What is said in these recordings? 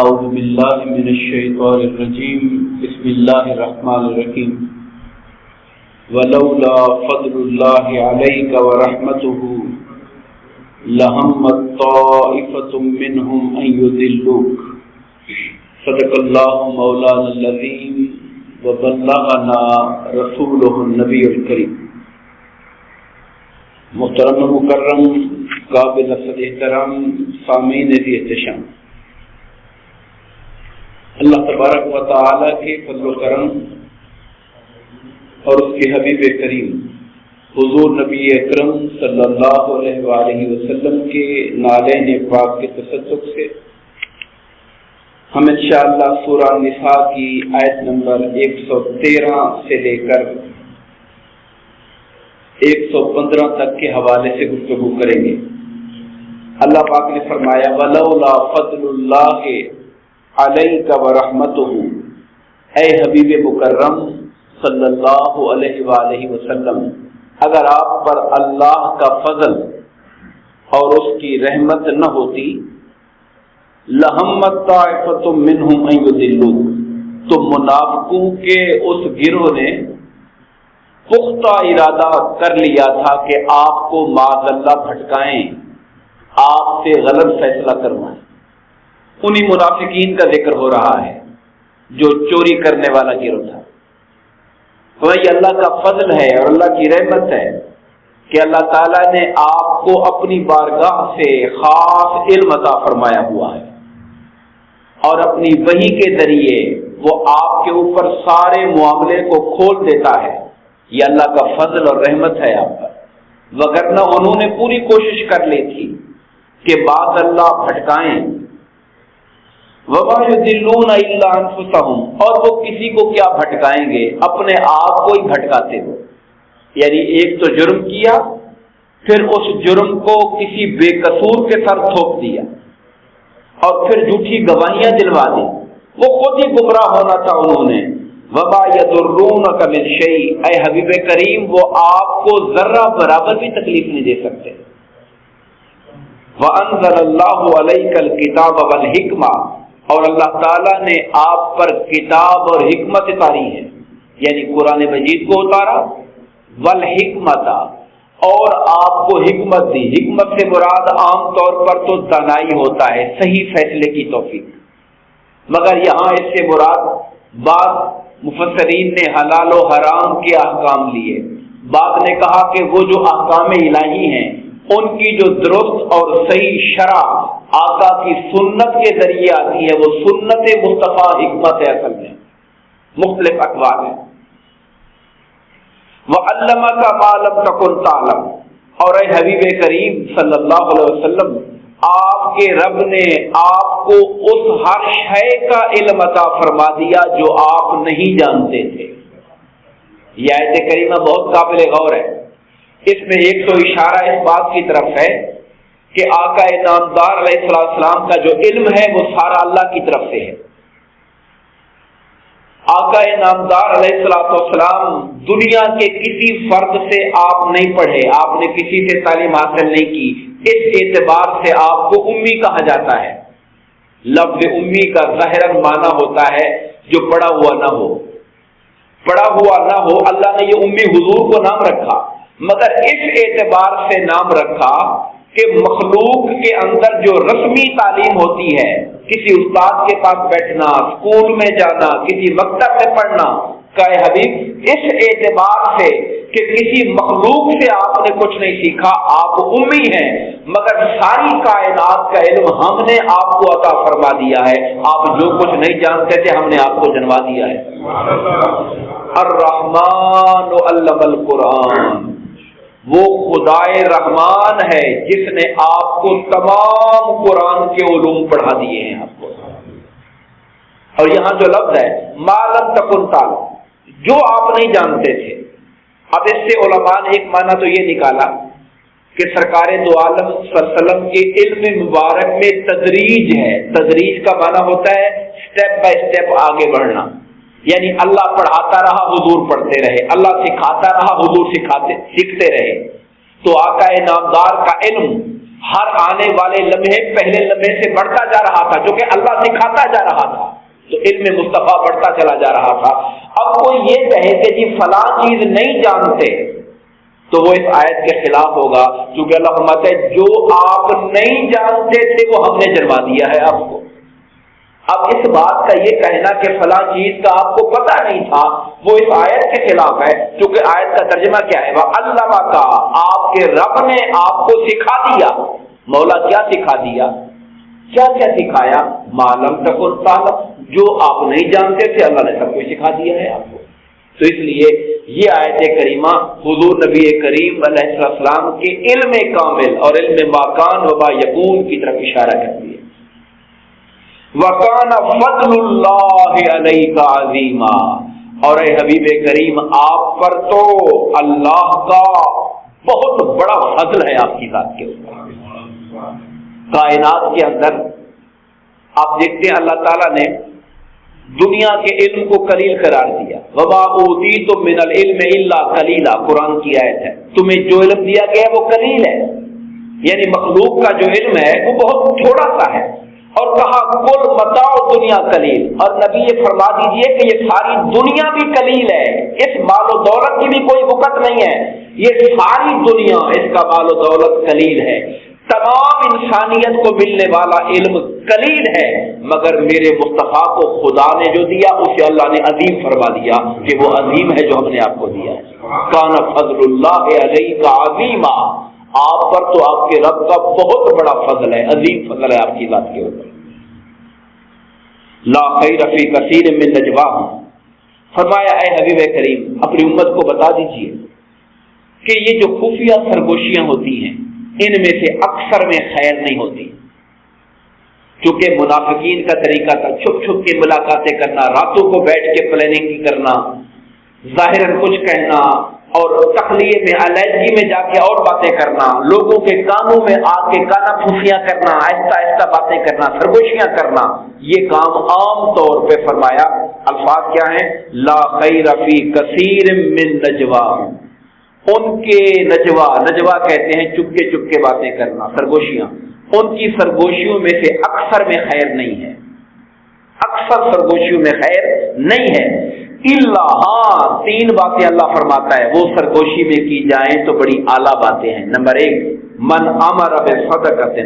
اعوذ باللہ من الشیطان الرجیم بسم اللہ الرحمن الرحیم ولولا فضل اللہ علیک ورحمتہ لہمت طائفۃ منہم ان یضلوک صدق اللہ مولانا العظیم وبلغنا رسولہ النبی الکریم۔ محترم مکرم قابل احترام سامعین ذی احتشام، اللہ تبارک و تعالی کے فضل و کرم اور اس کے حبیب کریم حضور نبی اکرم صلی اللہ علیہ وآلہ وسلم کے نالین پاک کے تصدق سے ہم انشاءاللہ سورہ نساء کی آیت نمبر 113 سے لے کر 115 تک کے حوالے سے گفتگو کریں گے۔ اللہ پاک نے فرمایا وَلَوْلَا فَضْلُ اللَّهِ عَلَيْكَ وَرَحْمَتُهُ، اے حبیب مکرم صلی اللہ علیہ وآلہ وسلم، اگر آپ پر اللہ کا فضل اور اس کی رحمت نہ ہوتی لَهَمَّتْ طَائِفَةٌ مِّنْهُمْ أَن يُضِلُّوكَ، تو منافقوں کے اس گروہ نے پختہ ارادہ کر لیا تھا کہ آپ کو معاذ اللہ بھٹکائیں، آپ سے غلط فیصلہ کروائیں۔ انہی منافقین کا ذکر ہو رہا ہے جو چوری کرنے والا گروہ تھا۔ تو یہ اللہ کا فضل ہے اور اللہ کی رحمت ہے کہ اللہ تعالیٰ نے آپ کو اپنی بارگاہ سے خاص علم عطا فرمایا ہوا ہے اور اپنی وحی کے ذریعے وہ آپ کے اوپر سارے معاملے کو کھول دیتا ہے۔ یہ اللہ کا فضل اور رحمت ہے آپ پر، وگرنہ انہوں نے پوری کوشش کر لی تھی کہ بعد اللہ بھٹکائیں۔ وَمَا يُضِلُّونَ إِلَّا أَنفُسَهُمْ، اور وہ کسی کو کیا بھٹکائیں گے، اپنے آپ کو ہی بھٹکاتے ہو۔ یعنی ایک تو جرم کیا، پھر اس جرم کو کسی بے قصور کے سر تھوپ دیا اور پھر جھوٹی گواہیاں دلوا دی، وہ خود ہی گمراہ ہونا تھا انہوں نے۔ وَمَا يَضُرُّونَكَ مِنْ شَيْءٍ، اے حبیب کریم وہ آپ کو ذرہ برابر بھی تکلیف نہیں دے سکتے۔ وَأَنزَلَ اللَّهُ عَلَيْكَ الْكِتَابَ وَالْحِكْمَةَ، اور اللہ تعالیٰ نے آپ پر کتاب اور حکمت اتاری ہے، یعنی قرآن مجید کو اتارا، والحکمت، اور آپ کو حکمت دی۔ حکمت سے مراد عام طور پر تو دانائی ہوتا ہے، صحیح فیصلے کی توفیق، مگر یہاں اس سے مراد بعض مفسرین نے حلال و حرام کے احکام لیے، بعض نے کہا کہ وہ جو احکام الہی ہیں ان کی جو درست اور صحیح شرع آقا کی سنت کے ذریعے آتی ہے، وہ سنت مصطفیٰ حکمت ہے، اصل میں مختلف اقوال ہیں۔ وَعَلَّمَكَ مَا لَمْ تَكُنْ تَعْلَمُ، اور اے حبیب کریم صلی اللہ علیہ وسلم آپ کے رب نے آپ کو اس ہر شے کا علم عطا فرما دیا جو آپ نہیں جانتے تھے۔ یہ آیت کریمہ بہت قابل غور ہے۔ اس میں ایک تو اشارہ اس بات کی طرف ہے کہ آقا نامدار علیہ السلام کا جو علم ہے وہ سارا اللہ کی طرف سے ہے۔ آقا نامدار علیہ السلام دنیا کے کسی فرد سے آپ نہیں پڑھے، آپ نے کسی سے تعلیم حاصل نہیں کی، اس اعتبار سے آپ کو امی کہا جاتا ہے۔ لفظ امی کا ظاہراً معنی ہوتا ہے جو پڑھا ہوا نہ ہو، پڑھا ہوا نہ ہو۔ اللہ نے یہ امی حضور کو نام رکھا، مگر اس اعتبار سے نام رکھا کہ مخلوق کے اندر جو رسمی تعلیم ہوتی ہے، کسی استاد کے پاس بیٹھنا، اسکول میں جانا، کسی مکتب میں پڑھنا، کہ حبیب اس اعتبار سے کہ کسی مخلوق سے آپ نے کچھ نہیں سیکھا، آپ امی ہیں، مگر ساری کائنات کا علم ہم نے آپ کو عطا فرما دیا ہے۔ آپ جو کچھ نہیں جانتے تھے ہم نے آپ کو جنوا دیا ہے۔ الرحمن علم القرآن، وہ خدائے رحمان ہے جس نے آپ کو تمام قرآن کے علوم پڑھا دیے ہیں آپ کو۔ اور یہاں جو لفظ ہے ما لم تکن تعلم، جو آپ نہیں جانتے تھے۔ اب اس سے علماء نے ایک معنی تو یہ نکالا کہ سرکار دو عالم صلی اللہ علیہ وسلم کے علم مبارک میں تدریج ہے۔ تدریج کا معنی ہوتا ہے سٹیپ بائی سٹیپ آگے بڑھنا، یعنی اللہ پڑھاتا رہا حضور پڑھتے رہے، اللہ سکھاتا رہا حضور سیکھتے رہے۔ تو آقا نامدار کا علم ہر آنے والے لمحے پہلے لمحے سے بڑھتا جا رہا تھا، جو کہ اللہ سکھاتا جا رہا تھا، تو علم مصطفیٰ بڑھتا چلا جا رہا تھا۔ اب کوئی یہ کہے کہ جی فلاں چیز نہیں جانتے، تو وہ اس آیت کے خلاف ہوگا، کیونکہ اللہ فرماتا ہے جو آپ نہیں جانتے تھے وہ ہم نے جنما دیا ہے آپ کو۔ اب اس بات کا یہ کہنا کہ فلاں چیز کا آپ کو پتہ نہیں تھا، وہ اس آیت کے خلاف ہے، کیونکہ آیت کا ترجمہ کیا ہے؟ وَعَلَّمَ کا، آپ کے رب نے آپ کو سکھا دیا۔ مولا کیا سکھا دیا؟ کیا کیا سکھایا؟ مَا لَمْ تَكُنْ تَعْلَمْ، جو آپ نہیں جانتے تھے اللہ نے سب کچھ سکھا دیا ہے آپ کو۔ تو اس لیے یہ آیت کریمہ حضور نبی کریم علیہ السلام کے علم کامل اور علم ما کان و ما یکون کی طرف اشارہ کرتی ہے۔ وَكَانَ فَضْلُ اللَّهِ عَلَيْكَ عَظِيمًا، اور اے حبیب کریم آپ پر تو اللہ کا بہت بڑا فضل ہے آپ کی ذات کے اوپر۔ کائنات کے اندر آپ دیکھتے ہیں اللہ تعالیٰ نے دنیا کے علم کو قلیل قرار دیا۔ وَمَا أُوتِيتُم مِّنَ الْعِلْمِ إِلَّا قَلِيلًا، قرآن کی آیت ہے، تمہیں جو علم دیا گیا وہ قلیل ہے، یعنی مخلوق کا جو علم ہے وہ بہت تھوڑا سا ہے۔ اور کہا کل متاع دنیا قلیل، اور نبی یہ فرما دیجئے کہ یہ ساری دنیا بھی قلیل ہے، اس مال و دولت کی بھی کوئی بکت نہیں ہے، یہ ساری دنیا اس کا مال و دولت قلیل ہے، تمام انسانیت کو ملنے والا علم قلیل ہے، مگر میرے مصطفیٰ کو خدا نے جو دیا اسے اللہ نے عظیم فرما دیا کہ وہ عظیم ہے جو ہم نے آپ کو دیا ہے۔ کان فضل اللہ علیک عظیما، آپ پر تو آپ کے رب کا بہت بڑا فضل ہے، عظیم فضل ہے آپ کی ذات کے اوپر۔ لا خیر فی کثیر من نجواہم، فرمایا اے حبیب کریم اپنی امت کو بتا دیجئے کہ یہ جو خفیہ سرگوشیاں ہوتی ہیں ان میں سے اکثر میں خیر نہیں ہوتی، کیونکہ منافقین کا طریقہ تھا چھپ چھپ کے ملاقاتیں کرنا، راتوں کو بیٹھ کے پلاننگ کرنا، ظاہراً کچھ کہنا اور تخلیے میں علیحدگی میں جا کے اور باتیں کرنا، لوگوں کے کانوں میں آ کے کانا پھوسیاں کرنا، آہستہ آہستہ باتیں کرنا، سرگوشیاں کرنا، یہ کام عام طور پہ فرمایا الفاظ کیا ہیں؟ لا خیر فی کثیر من نجواہم، ان کے نجوا کہتے ہیں چپکے چپکے باتیں کرنا، سرگوشیاں، ان کی سرگوشیوں میں سے اکثر میں خیر نہیں ہے، اکثر سرگوشیوں میں خیر نہیں ہے، اللہ، ہاں تین باتیں اللہ فرماتا ہے وہ سرگوشی میں کی جائیں تو بڑی اعلیٰ باتیں ہیں۔ نمبر ایک، من امر بصدقۃ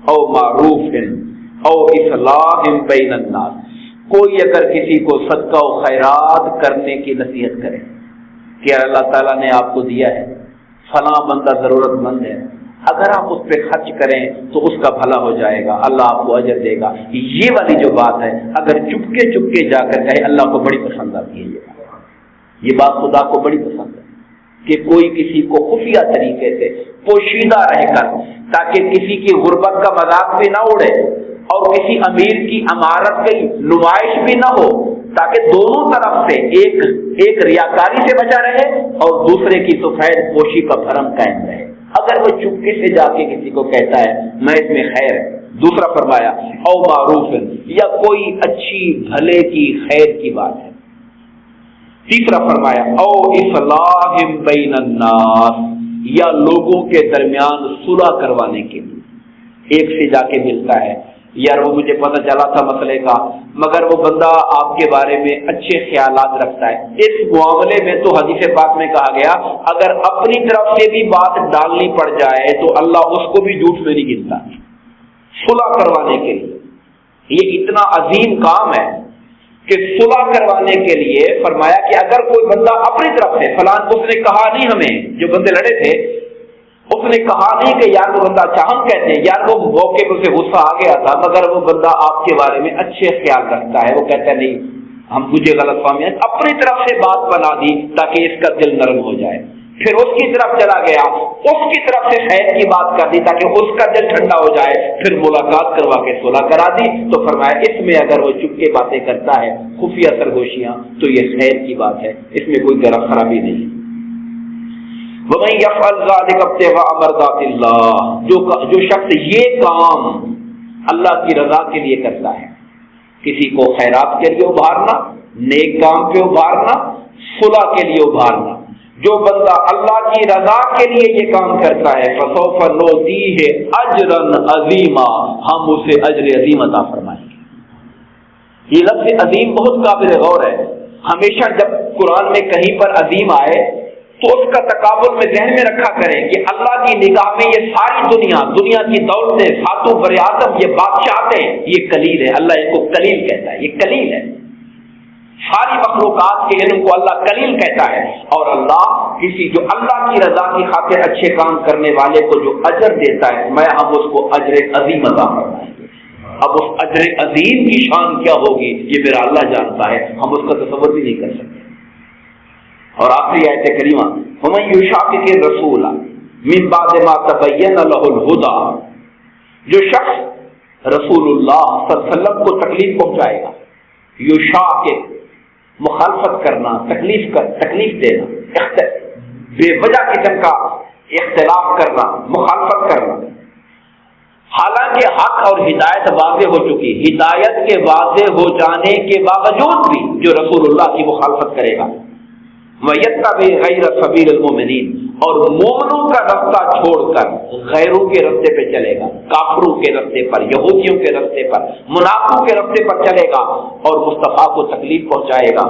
او معروف او اصلاح بین الناس، کوئی اگر کسی کو صدقہ و خیرات کرنے کی نصیحت کرے کہ اللہ تعالیٰ نے آپ کو دیا ہے، فلاں بندہ ضرورت مند ہے، اگر آپ اس پہ خرچ کریں تو اس کا بھلا ہو جائے گا، اللہ آپ کو اجر دے گا، یہ والی جو بات ہے اگر چپکے چپکے جا کر کہے اللہ کو بڑی پسند آتی ہے، یہ بات خدا کو بڑی پسند ہے کہ کوئی کسی کو خفیہ طریقے سے پوشیدہ رہ کر، تاکہ کسی کی غربت کا مذاق بھی نہ اڑے اور کسی امیر کی امارت کی نمائش بھی نہ ہو، تاکہ دونوں طرف سے ایک ریاکاری سے بچا رہے اور دوسرے کی سفید پوشی کا بھرم قائم رہے۔ اگر وہ چپکے سے جا کے کسی کو کہتا ہے میں اس میں خیر ہے، دوسرا فرمایا او معروف، یا کوئی اچھی بھلے کی خیر کی بات ہے، تیسرا فرمایا او اصلاح بین الناس، یا لوگوں کے درمیان صلح کروانے کے لیے ایک سے جا کے ملتا ہے، یار وہ مجھے پتہ چلا تھا مسئلے کا مگر وہ بندہ آپ کے بارے میں اچھے خیالات رکھتا ہے، اس معاملے میں تو حدیث پاک میں کہا گیا اگر اپنی طرف سے بھی بات ڈالنی پڑ جائے تو اللہ اس کو بھی جھوٹ میں نہیں گنتا، صلح کروانے کے لیے یہ اتنا عظیم کام ہے کہ صلح کروانے کے لیے فرمایا کہ اگر کوئی بندہ اپنی طرف سے فلاں، اس نے کہا نہیں، ہمیں جو بندے لڑے تھے اس نے کہا نہیں کہ یار وہ بندہ اچھا، ہم کہتے ہیں یار وہ موقع پہ اسے غصہ آ گیا تھا مگر وہ بندہ آپ کے بارے میں اچھے خیال رکھتا ہے، وہ کہتا ہے نہیں ہم مجھے غلط فہمی ہے، اپنی طرف سے بات بنا دی تاکہ اس کا دل نرم ہو جائے، پھر اس کی طرف چلا گیا، اس کی طرف سے خیر کی بات کر دی تاکہ اس کا دل ٹھنڈا ہو جائے، پھر ملاقات کروا کے صلح کرا دی، تو فرمایا اس میں اگر وہ چپکے باتیں کرتا ہے خفیہ سرگوشیاں تو یہ خیر کی بات ہے، اس میں کوئی ذرا خرابی نہیں۔ وَمَن يَفْعَلْ ذَلِكَ ابْتِغَاءَ مَرْضَاتِ اللَّهِ، جو شخص یہ کام اللہ کی رضا کے لیے کرتا ہے، کسی کو خیرات کے لیے ابھارنا، نیک کام پہ ابھارنا، صلح کے لیے ابھارنا، جو بندہ اللہ کی رضا کے لیے یہ کام کرتا ہے فسوف نؤتیہ اجرا عظیما، ہم اسے اجر عظیم عطا فرمائیں گے۔ یہ لفظ عظیم بہت قابل غور ہے۔ ہمیشہ جب قرآن میں کہیں پر عظیم آئے تو اس کا تقابل میں ذہن میں رکھا کریں کہ اللہ کی نگاہ میں یہ ساری دنیا کی دولتیں، ساتوں بر اعظم، یہ بادشاہتیں، یہ قلیل ہے۔ اللہ اس کو قلیل کہتا ہے، یہ قلیل ہے۔ ساری مخلوقات کے علم کو اللہ قلیل کہتا ہے، اور اللہ کسی جو اللہ کی رضا کی خاطر اچھے کام کرنے والے کو جو اجر دیتا ہے، میں ہم اس کو اجر عظیم عطا فرمائیں گے۔ اب اس اجر عظیم کی شان کیا ہوگی یہ میرا اللہ جانتا ہے، ہم اس کا تصور بھی نہیں کر سکتے۔ اور آخری آیت کریمہ وَمَن يُشَاقِقِ الرَّسُولَ مِن بَعْدِ مَا تَبَيَّنَ لَهُ الْهُدَى، جو شخص رسول اللہ صلی اللہ علیہ وسلم کو تکلیف پہنچائے گا، یشاقق مخالفت کرنا، تکلیف دینا، بے وجہ قسم کا اختلاف کرنا، مخالفت کرنا، حالانکہ حق اور ہدایت واضح ہو چکی، ہدایت کے واضح ہو جانے کے باوجود بھی جو رسول اللہ کی مخالفت کرے گا، وَيَتَّبِعْ غَيْرَ سَبِيلِ الْمُؤْمِنِينَ، اور مومنوں کا رستہ چھوڑ کر غیروں کے رستے پہ چلے گا، کافروں کے رستے پر، یہودیوں کے رستے پر، منافقوں کے رستے پر چلے گا اور مصطفیٰ کو تکلیف پہنچائے گا،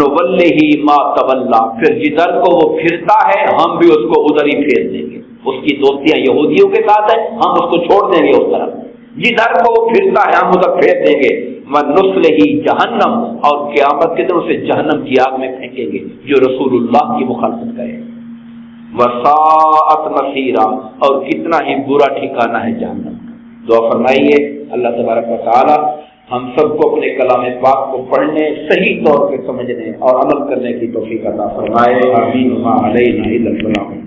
نُوَلِّهِ مَا تَوَلَّى، پھر جدھر کو وہ پھرتا ہے ہم بھی اس کو ادھر ہی پھیر دیں گے۔ اس کی دوستیاں یہودیوں کے ساتھ ہیں، ہم اس کو چھوڑ دیں گے اس طرف، جدھر کو وہ پھرتا ہے ہم ادھر پھیر دیں گے۔ وَنُصْلِهِ جہنم، اور قیامت کے دن اسے جہنم کی آگ میں پھینکیں گے جو رسول اللہ کی مخالفت کرے۔ وَسَاءَتْ مَصِيرًا، اور کتنا ہی برا ٹھکانہ ہے جہنم کا۔ دعا فرمائیے اللہ تبارک و تعالی ہم سب کو اپنے کلام پاک کو پڑھنے، صحیح طور پہ سمجھنے اور عمل کرنے کی توفیق عطا فرمائے۔ آمین۔ وما علینا الا البلاغ۔